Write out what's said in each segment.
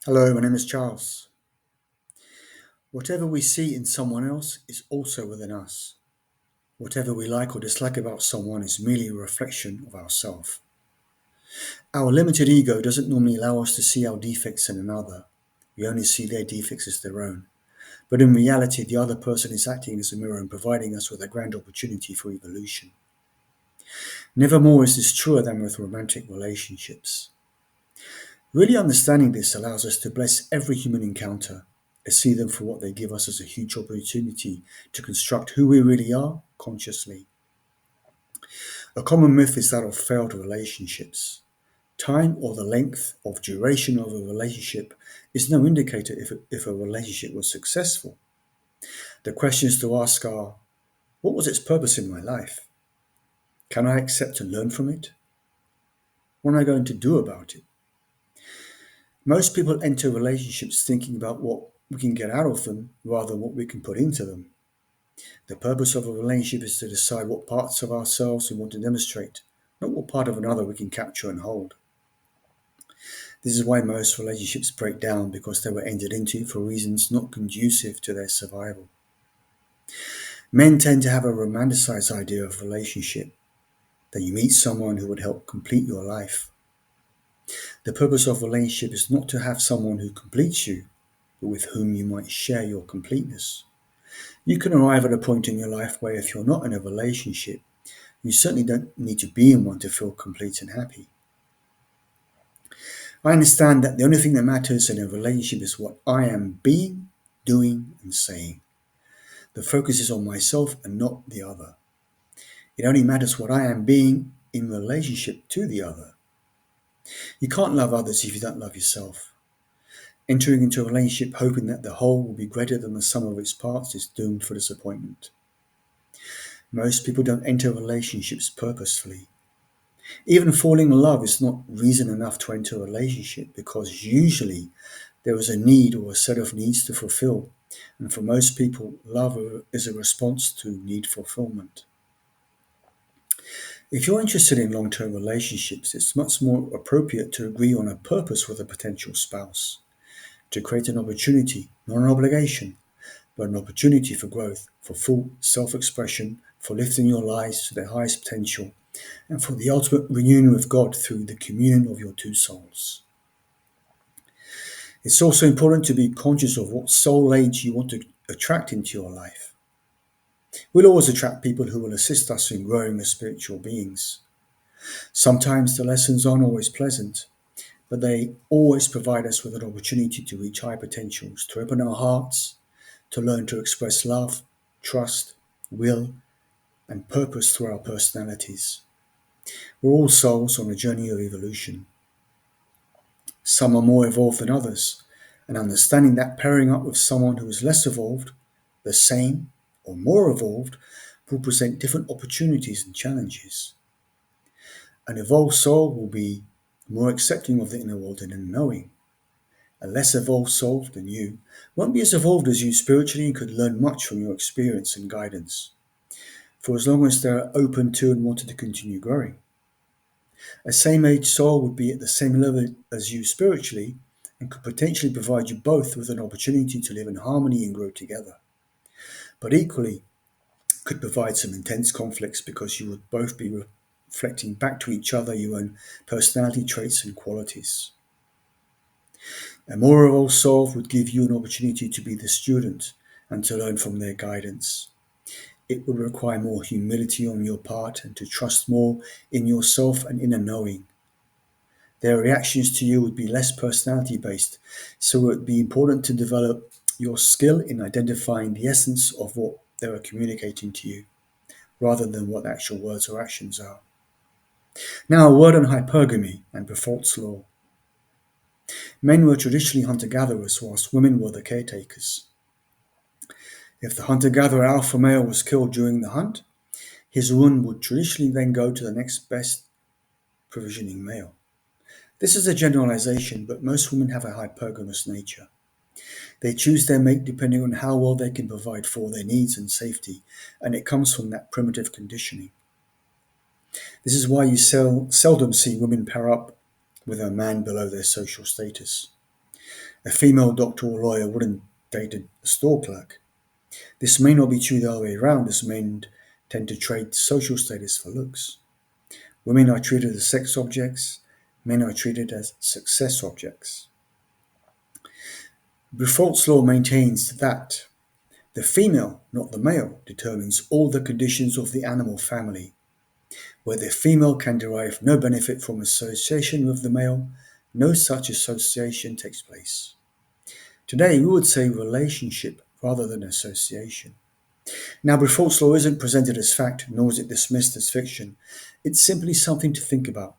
Hello, my name is Charles. Whatever we see in someone else is also within us. Whatever we like or dislike about someone is merely a reflection of ourselves. Our limited ego doesn't normally allow us to see our defects in another. We only see their defects as their own. But in reality, the other person is acting as a mirror and providing us with a grand opportunity for evolution. Nevermore is this truer than with romantic relationships. Really understanding this allows us to bless every human encounter and see them for what they give us as a huge opportunity to construct who we really are consciously. A common myth is that of failed relationships. Time or the length of duration of a relationship is no indicator if a relationship was successful. The questions to ask are, what was its purpose in my life? Can I accept and learn from it? What am I going to do about it? Most people enter relationships thinking about what we can get out of them rather than what we can put into them. The purpose of a relationship is to decide what parts of ourselves we want to demonstrate, not what part of another we can capture and hold. This is why most relationships break down because they were entered into for reasons not conducive to their survival. Men tend to have a romanticized idea of relationship, that you meet someone who would help complete your life. The purpose of a relationship is not to have someone who completes you, but with whom you might share your completeness. You can arrive at a point in your life where if you're not in a relationship, you certainly don't need to be in one to feel complete and happy. I understand that the only thing that matters in a relationship is what I am being, doing, and saying. The focus is on myself and not the other. It only matters what I am being in relationship to the other. You can't love others if you don't love yourself. Entering into a relationship hoping that the whole will be greater than the sum of its parts is doomed for disappointment. Most people don't enter relationships purposefully. Even falling in love is not reason enough to enter a relationship because usually there is a need or a set of needs to fulfill. And for most people, love is a response to need fulfillment. If you're interested in long term relationships, it's much more appropriate to agree on a purpose with a potential spouse, to create an opportunity, not an obligation, but an opportunity for growth, for full self expression, for lifting your lives to their highest potential, and for the ultimate reunion with God through the communion of your two souls. It's also important to be conscious of what soul age you want to attract into your life. We'll always attract people who will assist us in growing as spiritual beings. Sometimes the lessons aren't always pleasant, but they always provide us with an opportunity to reach high potentials, to open our hearts, to learn to express love, trust, will, and purpose through our personalities. We're all souls on a journey of evolution. Some are more evolved than others, and understanding that pairing up with someone who is less evolved, the same, or more evolved will present different opportunities and challenges. An evolved soul will be more accepting of the inner world and inner knowing. A less evolved soul than you won't be as evolved as you spiritually and could learn much from your experience and guidance, for as long as they're open to and wanted to continue growing. A same age soul would be at the same level as you spiritually and could potentially provide you both with an opportunity to live in harmony and grow together. But equally, could provide some intense conflicts because you would both be reflecting back to each other your own personality traits and qualities. A more evolved soul would give you an opportunity to be the student and to learn from their guidance. It would require more humility on your part and to trust more in yourself and inner knowing. Their reactions to you would be less personality based, so it would be important to develop your skill in identifying the essence of what they are communicating to you, rather than what the actual words or actions are. Now, a word on hypergamy and Default's law. Men were traditionally hunter gatherers, whilst women were the caretakers. If the hunter gatherer alpha male was killed during the hunt, his wound would traditionally then go to the next best provisioning male. This is a generalization, but most women have a hypergamous nature. They choose their mate depending on how well they can provide for their needs and safety, and it comes from that primitive conditioning. This is why you seldom see women pair up with a man below their social status. A female doctor or lawyer wouldn't date a store clerk. This may not be true the other way around, as men tend to trade social status for looks. Women are treated as sex objects, men are treated as success objects. Bruffault's law maintains that the female, not the male, determines all the conditions of the animal family. Where the female can derive no benefit from association with the male, no such association takes place. Today, we would say relationship rather than association. Now, Bruffault's law isn't presented as fact, nor is it dismissed as fiction. It's simply something to think about,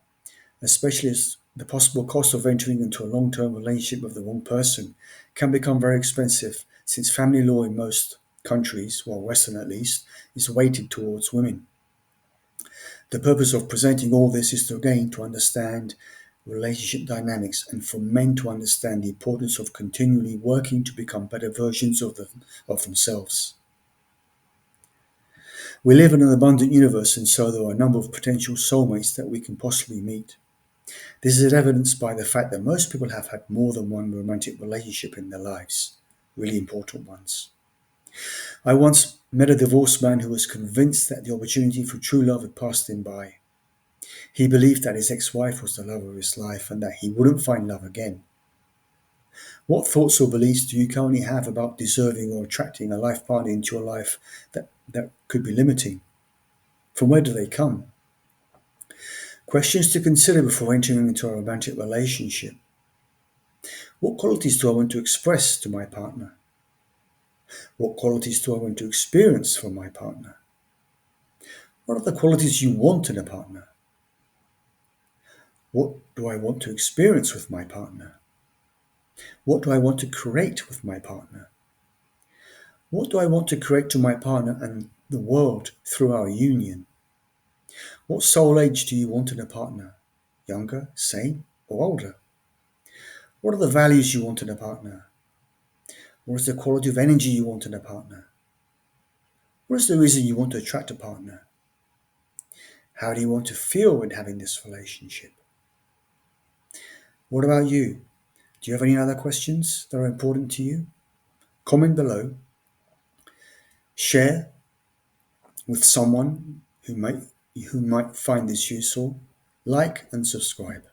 especially as the possible cost of entering into a long-term relationship with the wrong person can become very expensive, since family law in most countries, well, Western at least, is weighted towards women. The purpose of presenting all this is to again to understand relationship dynamics and for men to understand the importance of continually working to become better versions of themselves. We live in an abundant universe, and so there are a number of potential soulmates that we can possibly meet. This is evidenced by the fact that most people have had more than one romantic relationship in their lives, really important ones. I once met a divorced man who was convinced that the opportunity for true love had passed him by. He believed that his ex-wife was the love of his life and that he wouldn't find love again. What thoughts or beliefs do you currently have about deserving or attracting a life partner into your life that could be limiting? From where do they come? Questions to consider before entering into a romantic relationship. What qualities do I want to express to my partner? What qualities do I want to experience from my partner? What are the qualities you want in a partner? What do I want to experience with my partner? What do I want to create with my partner? What do I want to create to my partner and the world through our union? What soul age do you want in a partner? Younger, same, or older? What are the values you want in a partner? What is the quality of energy you want in a partner? What is the reason you want to attract a partner? How do you want to feel when having this relationship? What about you? Do you have any other questions that are important to you? Comment below. Share with someone who might find this useful. Like and subscribe.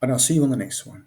And I'll see you on the next one.